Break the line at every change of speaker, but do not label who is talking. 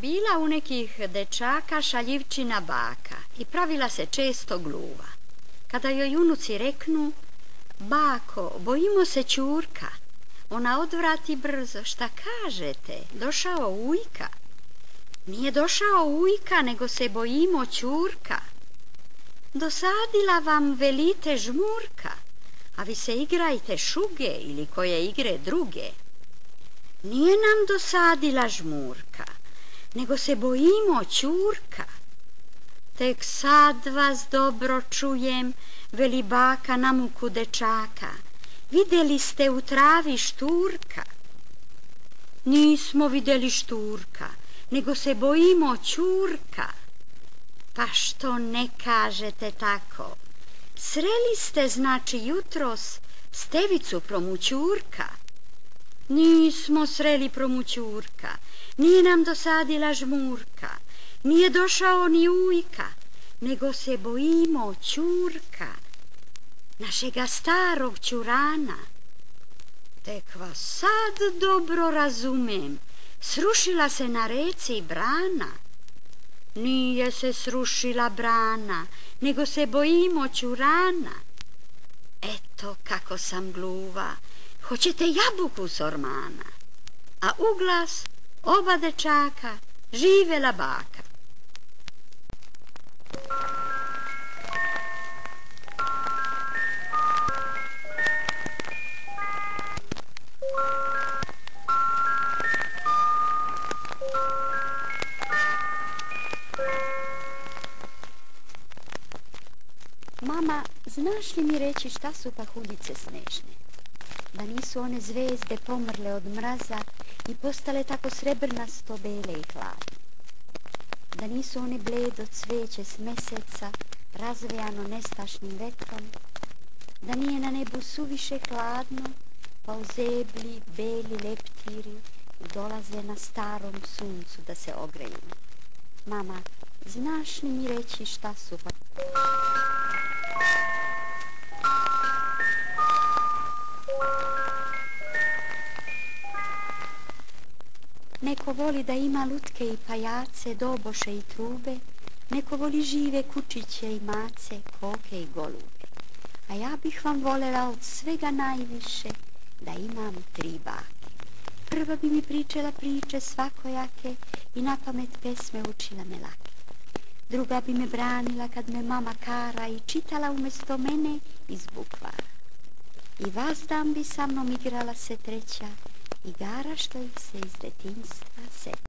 Bila u nekih dečaka šaljivčina baka i pravila se često gluva. Kada joj unuci reknu: "Bako, bojimo se ćurka", ona odvrati brzo: "Šta kažete, došao ujka?" "Nije došao ujka, nego se bojimo ćurka." "Dosadila vam, velite, žmurka, a vi se igrajte šuge ili koje igre druge." "Nije nam dosadila žmurka, nego se bojimo ćurka." "Tek sad vas dobro čujem", veli baka na muku dečaka, "vidjeli ste u travi šturka." "Nismo vidjeli šturka, nego se bojimo ćurka." "Pa što ne kažete tako? Sreli ste, znači, jutros stevicu promućurka." "Nismo sreli promućurka, nije nam dosadila žmurka, nije došao ni ujka, nego se bojimo ćurka, našega starog ćurana." "Tek vas sad dobro razumem, srušila se na reci brana." "Nije se srušila brana, nego se bojimo ćurana." "Eto kako sam gluva, hoćete jabuku s ormana?" A uglas oba dečaka: "Živela baka."
Mama, znaš li mi reći šta su pahuljice snežne? Da nisu one zvezde pomrle od mraza i postale tako srebrnasto bele i hladne? Da nisu one bledo cveće s meseca razvejano nestašnim vetrom? Da nije na nebu suviše hladno, pa u zebli beli leptiri dolaze na starom suncu da se ogreju? Mama, znaš li mi reći šta su Neko voli da ima lutke i pajace, doboše i trube, neko voli žive kučiće i mace, koke i golube. A ja bih vam volela od svega najviše da imam 3 bake. Prva bi mi pričala priče svakojake i na pamet pesme učila me lake. Druga bi me branila kad me mama kara i čitala umjesto mene iz bukvara. I vazdan bi sa mnom igrala se treća igara što ih se iz detinjstva sjeća.